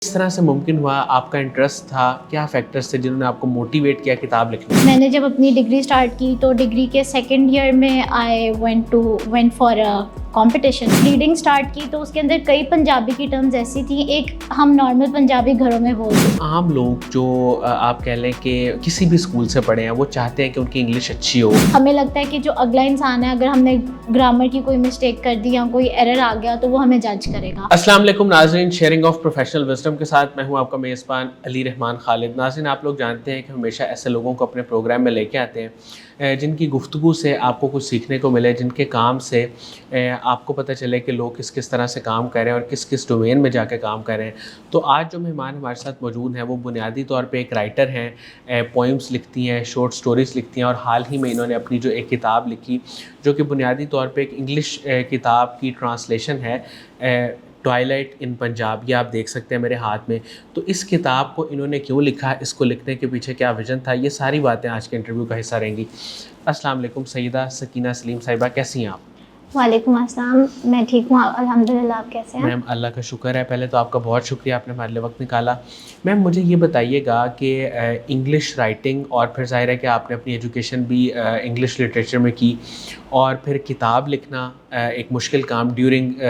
کس طرح سے ممکن ہوا؟ آپ کا انٹرسٹ تھا؟ کیا فیکٹرز تھے جنہوں نے آپ کو موٹیویٹ کیا کتاب لکھنے؟ میں نے جب اپنی ڈگری اسٹارٹ کی تو ڈگری کے سیکنڈ ایئر میں I went for competition. Reading start کی تو اس کے اندر کئی پنجابی کی ٹرمز ایسی تھیں ایک ہم نارمل پنجابی گھروں میں بولتے. عام لوگ جو آپ کہہ لیں کہ کسی بھی اسکول سے پڑھے ہیں وہ چاہتے ہیں کہ ان کی انگلش اچھی ہو. ہمیں لگتا ہے کہ جو اگلا انسان ہے اگر ہم نے گرامر کی کوئی مسٹیک کر دی یا کوئی ایرر آ گیا تو وہ ہمیں جج کرے گا. السلام علیکم ناظرین، شیئرنگ آف پروفیشنل وزڈم کے ساتھ میں ہوں آپ کا میزبان علی رحمان خالد. ناظرین، آپ لوگ جانتے ہیں کہ ہمیشہ ایسے لوگوں کو اپنے پروگرام میں لے کے آتے ہیں جن کی گفتگو سے آپ کو کچھ سیکھنے کو ملے، جن کے کام سے آپ کو پتہ چلے کہ لوگ کس طرح سے کام کر رہے ہیں اور کس ڈومین میں جا کے کام کر رہے ہیں. تو آج جو مہمان ہمارے ساتھ موجود ہیں وہ بنیادی طور پہ ایک رائٹر ہیں، پوئمس لکھتی ہیں، شارٹ سٹوریز لکھتی ہیں، اور حال ہی میں انہوں نے اپنی جو ایک کتاب لکھی جو کہ بنیادی طور پہ ایک انگلش کتاب کی ٹرانسلیشن ہے، ٹوائلائٹ ان پنجاب. یہ آپ دیکھ سکتے ہیں میرے ہاتھ میں. تو اس کتاب کو انہوں نے کیوں لکھا، اس کو لکھنے کے پیچھے کیا ویژن تھا، یہ ساری باتیں آج کے انٹرویو کا حصہ رہیں گی. السلام علیکم سیدہ سکینہ سلیم صاحبہ، کیسی ہیں آپ؟ وعلیکم السلام، میں ٹھیک ہوں الحمدللہ. آپ کیسے ہیں؟ میم اللہ کا شکر ہے. پہلے تو آپ کا بہت شکریہ، آپ نے ہمارے لیے وقت نکالا. میم مجھے یہ بتائیے گا کہ انگلش رائٹنگ، اور پھر ظاہر ہے کہ آپ نے اپنی ایجوکیشن بھی انگلش لٹریچر میں کی، اور پھر کتاب لکھنا ایک مشکل کام ڈیورنگ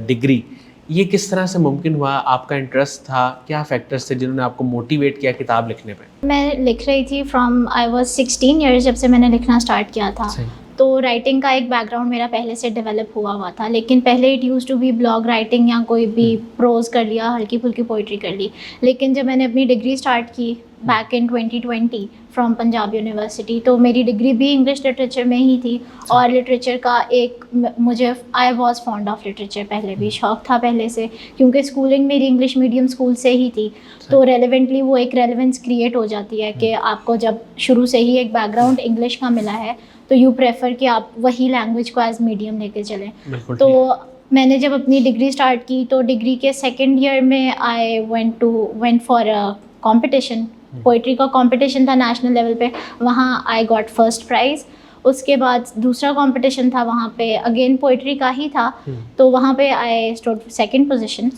ڈگری، یہ کس طرح سے ممکن ہوا؟ آپ کا انٹرسٹ تھا؟ کیا فیکٹرز تھے جنہوں نے آپ کو موٹیویٹ کیا کتاب لکھنے پہ؟ میں لکھ رہی تھی فرام آئی واز 16 ایئرس جب سے میں نے لکھنا اسٹارٹ کیا تھا. تو رائٹنگ کا ایک بیک گراؤنڈ میرا پہلے سے ڈیولپ ہوا تھا، لیکن پہلے it used to be blog writing یا کوئی بھی پروز کر لیا، ہلکی پھلکی پوئٹری کر لی. لیکن جب میں نے اپنی ڈگری اسٹارٹ کی back in 2020 from Punjab university, تو میری ڈگری بھی انگلش لٹریچر میں ہی تھی. اور لٹریچر کا ایک مجھے I was fond of literature, پہلے بھی شوق تھا پہلے سے، کیونکہ اسکولنگ میری انگلش میڈیم اسکول سے ہی تھی. تو ریلیونٹلی وہ ایک ریلیونس کریٹ ہو جاتی ہے کہ آپ کو جب شروع سے ہی ایک بیک گراؤنڈ انگلش کا ملا ہے تو یو پریفر کہ آپ وہی لینگویج کو ایز میڈیم لے کے چلیں. تو میں نے جب اپنی ڈگری اسٹارٹ کی تو ڈگری کے سیکنڈ ایئر میں I went for competition. Poetry کا کمپٹیشن تھا نیشنل لیول پہ، وہاں آئی گاٹ فرسٹ پرائز. اس کے بعد دوسرا کمپٹیشن تھا، وہاں پہ اگین پوئٹری کا ہی تھا، تو وہاں پہ آئی اسٹوڈ سیکنڈ پوزیشن.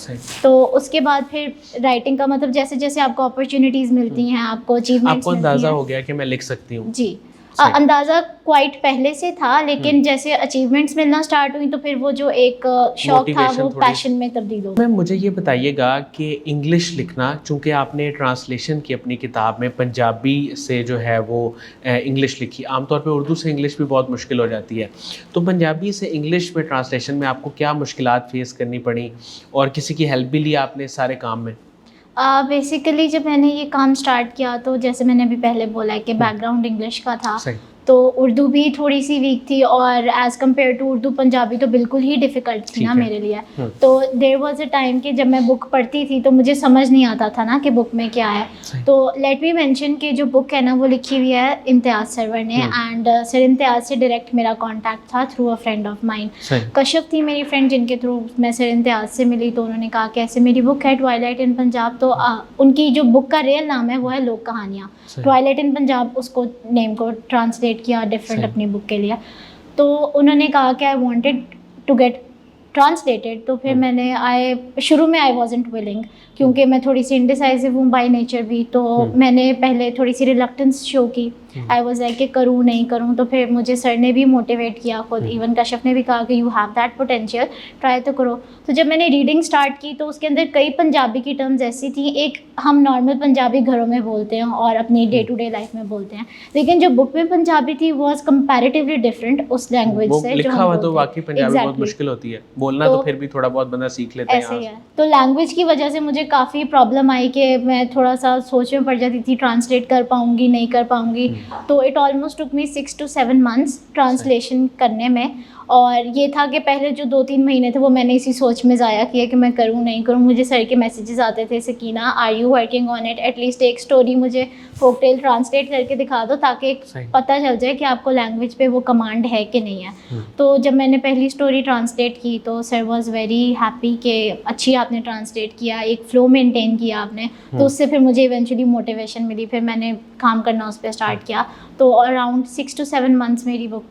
تو اس کے بعد پھر رائٹنگ کا مطلب جیسے جیسے آپ کو اپرچونیٹیز ملتی ہیں، آپ کو اچیومنٹس آپ کو اندازہ ہو گیا کہ میں لکھ سکتی ہوں. جی، اندازہ کوائٹ پہلے سے تھا، لیکن جیسے اچیومنٹس ملنا اسٹارٹ ہوئی تو پھر وہ جو ایک شوق تھا وہ پیشن میں تبدیل ہو گیا. میم مجھے یہ بتائیے گا کہ انگلش لکھنا، چونکہ آپ نے ٹرانسلیشن کی اپنی کتاب میں پنجابی سے جو ہے وہ انگلش لکھی، عام طور پہ اردو سے انگلش بھی بہت مشکل ہو جاتی ہے، تو پنجابی سے انگلش میں ٹرانسلیشن میں آپ کو کیا مشکلات فیس کرنی پڑیں، اور کسی کی ہیلپ بھی لی آپ نے اس سارے کام میں؟ بیسیکلی جب میں نے یہ کام اسٹارٹ کیا تو جیسے میں نے ابھی پہلے بولا ہے کہ بیک گراؤنڈ انگلش کا تھا، تو اردو بھی تھوڑی سی ویک تھی، اور as compared to Urdu Punjabi تو بالکل ہی ڈیفیکلٹ تھی نا میرے لیے. تو دیر واز اے ٹائم کہ جب میں بک پڑھتی تھی تو مجھے سمجھ نہیں آتا تھا نا کہ بک میں کیا ہے. تو لیٹ می مینشن کہ جو بک ہے نا وہ لکھی ہوئی ہے امتیاز سرور نے، اینڈ سر امتیاز سے ڈائریکٹ میرا کانٹیکٹ تھا through a friend of mind. کشف تھی میری فرینڈ جن کے تھرو میں سر امتیاز سے ملی، تو انہوں نے کہا کہ ایسے میری بک ہے ٹوائلائٹ ان پنجاب. تو ان کی جو بک کا ریئل نام ہے وہ ہے لوک کہانیاں. ٹوائلائٹ ان پنجاب اس کو نیم کو ٹرانسلیٹ کیا ڈفرینٹ اپنی بک کے لیے. تو انہوں نے کہا کہ I wanted to get translated. تو پھر میں نے شروع میں آئی وازنٹ ولنگ، کیونکہ میں تھوڑی سی انڈیسائزو ہوں بائی نیچر بھی، تو میں نے پہلے تھوڑی سی ریلکٹنس شو کی. آئی واز لائک کہ کروں نہیں کروں. تو پھر مجھے سر نے بھی موٹیویٹ کیا، خود ایون کشف نے بھی کہا کہ you have that potential, try تو کرو. تو جب میں نے ریڈنگ اسٹارٹ کی تو اس کے اندر کئی پنجابی کی ٹرمز ایسی تھیں ایک ہم نارمل پنجابی گھروں میں بولتے ہیں اور اپنی ڈے ٹو ڈے لائف میں بولتے ہیں، لیکن جو بک میں پنجابی تھی واز کمپیریٹیولی ڈفرینٹ اس لینگویج سے. لکھا ہوا تو واقعی پنجابی بہت مشکل ہوتی ہے، بولنا تو پھر بھی تھوڑا بہت بندہ سیکھ لیتا ہے. ایسے ہی ہے. تو لینگویج کی وجہ سے مجھے کافی پرابلم آئی کہ میں تھوڑا سا سوچ میں پڑ جاتی تھی ٹرانسلیٹ کر پاؤں گی نہیں کر پاؤں گی. تو it almost took me 6 to 7 months translation کرنے میں. اور یہ تھا کہ پہلے جو 2-3 مہینے تھے وہ میں نے اسی سوچ میں ضائع کیا کہ میں کروں نہیں کروں. مجھے سر کے میسیجز آتے تھے، Sakina are you working on it, at least ایک اسٹوری مجھے فوک ٹیل ٹرانسلیٹ کر کے دکھا دو تاکہ پتہ چل جائے کہ آپ کو لینگویج پہ وہ کمانڈ ہے کہ نہیں ہے. تو جب میں نے پہلی اسٹوری ٹرانسلیٹ کی تو سر واز ویری ہیپی کہ اچھی آپ نے ٹرانسلیٹ کیا، ایک فلو مینٹین کیا آپ نے. تو اس سے پھر مجھے ایونچولی موٹیویشن ملی، پھر میں نے کام کرنا اس پہ اسٹارٹ کیا. تو اراؤنڈ 6 to 7 months میری بک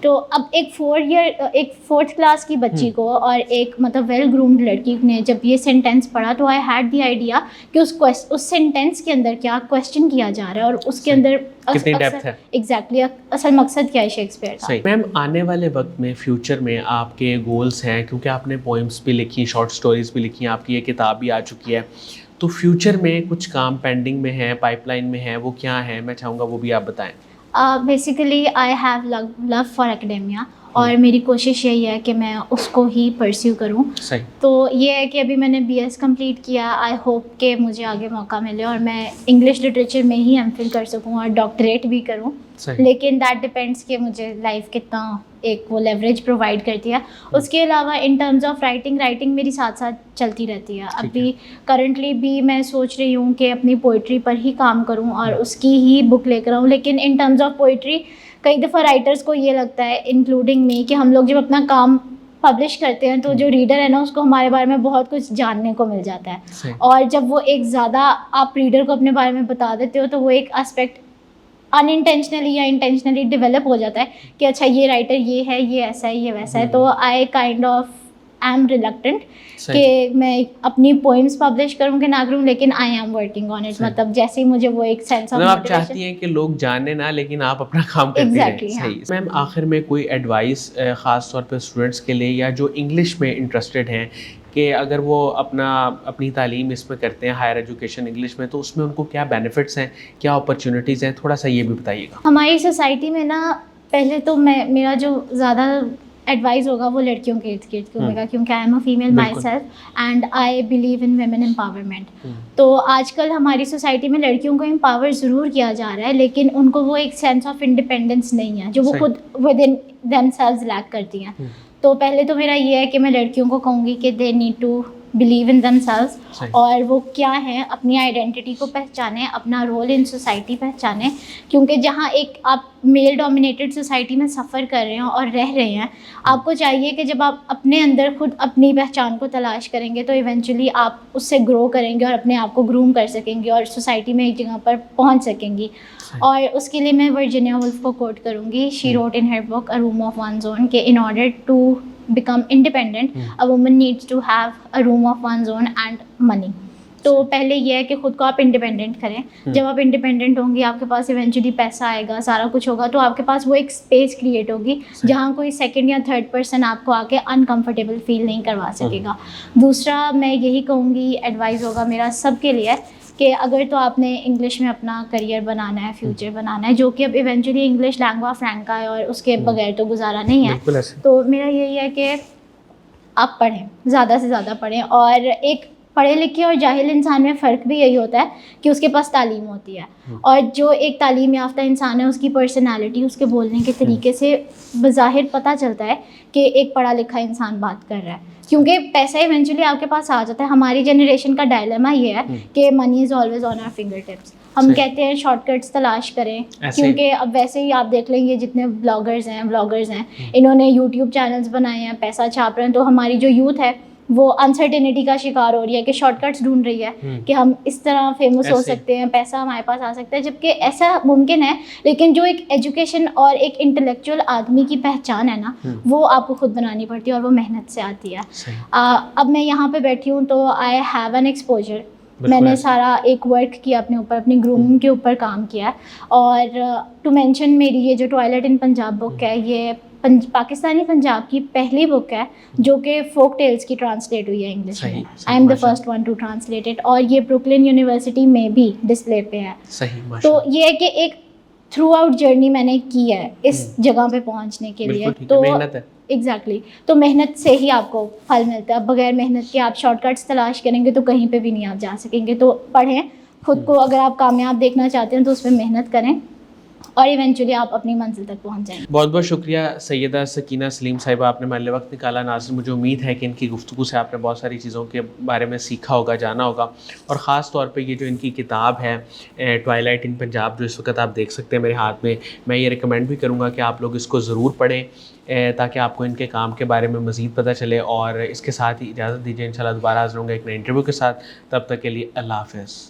تو اب ایک 4th کلاس کی بچی کو اور ایک مطلب ویل گرومڈ لڑکی نے جب یہ سینٹینس پڑھا تو آئی ہیڈ دی آئیڈیا کہ اس سینٹینس کے اندر کیا کویسچن کیا جا رہا ہے اور اس کے اندر کتنی ڈیپتھ ہے ایگزیکٹلی اصل مقصد کیا ہے شیکسپیئر کا. میم آنے والے وقت میں فیوچر میں آپ کے گولس ہیں، کیونکہ آپ نے پوئمس بھی لکھی، شارٹ سٹوریز بھی لکھی ہیں، آپ کی یہ کتاب بھی آ چکی ہے، تو فیوچر میں کچھ کام پینڈنگ میں ہے، پائپ لائن میں ہے، وہ کیا ہے؟ میں چاہوں گا وہ بھی آپ بتائیں. Basically I have love for academia اور میری کوشش یہی ہے کہ میں اس کو ہی پرسیو کروں. صحیح. تو یہ ہے کہ ابھی میں نے BS کمپلیٹ کیا. آئی ہوپ کہ مجھے آگے موقع ملے اور میں انگلش لٹریچر میں ہی MPhil کر سکوں اور ڈاکٹریٹ بھی کروں. لیکن دیٹ ڈپینڈس کہ مجھے لائف کتنا ایک وہ لیوریج پرووائڈ کرتی ہے. اس کے علاوہ ان ٹرمز آف رائٹنگ میری ساتھ ساتھ چلتی رہتی ہے. ابھی کرنٹلی بھی میں سوچ رہی ہوں کہ اپنی پوئٹری پر ہی کام کروں اور اس کی ہی بک لے کر آؤں. لیکن ان ٹرمز آف پوئٹری کئی دفعہ رائٹرس کو یہ لگتا ہے انکلوڈنگ می کہ ہم لوگ جب اپنا کام پبلش کرتے ہیں تو جو ریڈر ہے نا اس کو ہمارے بارے میں بہت کچھ جاننے کو مل جاتا ہے. اور جب وہ ایک زیادہ آپ ریڈر کو اپنے بارے میں بتا دیتے ہو تو وہ ایک اسپیکٹ ان انٹینشنلی یا انٹینشنلی ڈیولپ ہو جاتا ہے کہ اچھا یہ رائٹر یہ ہے، یہ ایسا ہے، یہ ویسا ہے. تو I kind of am reluctant کہ میں اپنی پوئمس پبلش کروں کہ نہ کروں، لیکن I am working on it. مطلب جیسے ہی مجھے وہ ایک سینس آف آپ چاہتی ہیں کہ لوگ جانے نہ لیکن آپ اپنا کام کرتی رہیں. صحیح. میم آخر میں کوئی ایڈوائس خاص طور پہ اسٹوڈنٹس کے لیے یا جو انگلش میں انٹرسٹیڈ ہیں کہ اگر وہ اپنی تعلیم اس میں کرتے ہیں ہائر ایجوکیشن انگلش میں، تو اس میں ان کو کیا بینیفٹس ہیں، کیا اپرچونیٹیز ہیں، تھوڑا سا یہ بھی بتائیے گا. ہماری سوسائٹی میں نا پہلے تو میرا جو زیادہ ایڈوائز ہوگا وہ لڑکیوں کے ارد گرد ہوگا کیونکہ I am a female my self and I believe in women empowerment. تو آج کل ہماری سوسائٹی میں لڑکیوں کو امپاور ضرور کیا جا رہا ہے لیکن ان کو وہ ایک سینس آف انڈیپینڈنس نہیں ہے جو وہ خود within themselves lack کرتی ہیں. تو پہلے تو میرا یہ ہے کہ میں لڑکیوں کو کہوں گی کہ they need to believe in themselves اور وہ کیا ہیں اپنی آئیڈینٹی کو پہچانیں، اپنا رول ان سوسائٹی پہچانیں. کیونکہ جہاں ایک آپ میل ڈومینیٹڈ سوسائٹی میں سفر کر رہے ہیں اور رہ رہے ہیں، آپ کو چاہیے کہ جب آپ اپنے اندر خود اپنی پہچان کو تلاش کریں گے تو ایونچولی آپ اس سے گرو کریں گے اور اپنے آپ کو گروم کر سکیں گے اور سوسائٹی میں ایک جگہ پر پہنچ سکیں گی. اور اس کے لیے میں ورجینیا وولف کو کوٹ کروں گی. She wrote in her book a room of one's own کہ in order to become independent a woman needs to have a room of one's own and money. تو پہلے یہ ہے کہ خود کو آپ انڈیپینڈنٹ کریں. جب آپ انڈیپینڈنٹ ہوں گی آپ کے پاس ایونچولی پیسہ آئے گا، سارا کچھ ہوگا، تو آپ کے پاس وہ ایک اسپیس کریٹ ہوگی جہاں کوئی سیکنڈ یا تھرڈ پرسن آپ کو آ کے انکمفرٹیبل فیل نہیں کروا سکے گا. دوسرا میں یہی کہوں گی، ایڈوائز ہوگا میرا سب کے لیے کہ اگر تو آپ نے انگلش میں اپنا کریئر بنانا ہے، فیوچر بنانا ہے، جو کہ اب ایونچولی انگلش لینگوا فرینکا ہے اور اس کے بغیر تو گزارا نہیں ہے، تو میرا یہی ہے کہ آپ پڑھیں، زیادہ سے زیادہ پڑھیں. اور ایک پڑھے لکھے اور جاہل انسان میں فرق بھی یہی ہوتا ہے کہ اس کے پاس تعلیم ہوتی ہے اور جو ایک تعلیم یافتہ انسان ہے اس کی پرسنالٹی، اس کے بولنے کے طریقے سے بظاہر پتہ چلتا ہے کہ ایک پڑھا لکھا انسان بات کر رہا ہے. کیونکہ پیسہ ایونچولی آپ کے پاس آ جاتا ہے. ہماری جنریشن کا ڈائلیما یہ ہے کہ money is always on our fingertips. ہم کہتے ہیں شارٹ کٹس تلاش کریں، کیونکہ اب ویسے ہی آپ دیکھ لیں گے جتنے بلاگرز ہیں انہوں نے یوٹیوب چینلز بنائے ہیں، پیسہ چھاپ رہے ہیں. تو ہماری جو یوتھ ہے وہ انسرٹینٹی کا شکار ہو رہی ہے کہ شارٹ کٹس ڈھونڈ رہی ہے کہ ہم اس طرح فیمس ہو سکتے ہیں، پیسہ ہمارے پاس آ سکتا ہے، جبکہ ایسا ممکن ہے. لیکن جو ایک ایجوکیشن اور ایک انٹلیکچوئل آدمی کی پہچان ہے نا، وہ آپ کو خود بنانی پڑتی ہے اور وہ محنت سے آتی ہے. اب میں یہاں پہ بیٹھی ہوں تو آئی ہیو این ایکسپوجر. میں نے سارا ایک ورک کیا اپنے اوپر، اپنی گرومنگ کے اوپر کام کیا. اور ٹو مینشن میری یہ جو ٹوائلٹ ان پنجاب بک ہے، یہ پاکستانی پنجاب کی پہلی بک ہے جو کہ فوک ٹیلز کی ٹرانسلیٹ ہوئی ہے انگلش میں. I am the first one to translate it. اور یہ بروکلن یونیورسٹی میں بھی ڈسپلے پہ ہے. تو یہ ہے کہ ایک تھرو آؤٹ جرنی میں نے کی ہے اس جگہ پہ پہنچنے کے لیے. تو ایگزیکٹلی تو محنت سے ہی آپ کو پھل ملتا ہے. بغیر محنت کے آپ شارٹ کٹس تلاش کریں گے تو کہیں پہ بھی نہیں آپ جا سکیں گے. تو پڑھیں خود کو، اگر آپ کامیاب دیکھنا چاہتے ہیں تو اس پہ محنت کریں اور ایونچولی آپ اپنی منزل تک پہنچ جائیں. بہت بہت شکریہ سیدہ سکینہ سلیم صاحبہ، آپ نے ہمارے لیے وقت نکالا. ناظرین، مجھے امید ہے کہ ان کی گفتگو سے آپ نے بہت ساری چیزوں کے بارے میں سیکھا ہوگا، جانا ہوگا. اور خاص طور پہ یہ جو ان کی کتاب ہے ٹوائلٹ ان پنجاب، جو اس وقت آپ دیکھ سکتے ہیں میرے ہاتھ میں یہ ریکمینڈ بھی کروں گا کہ آپ لوگ اس کو ضرور پڑھیں تاکہ آپ کو ان کے کام کے بارے میں مزید پتہ چلے. اور اس کے ساتھ ہی اجازت دیجیے، انشاءاللہ دوبارہ حاضر ہوں گا ایک نئے انٹرویو کے ساتھ. تب تک کے لیے اللہ حافظ.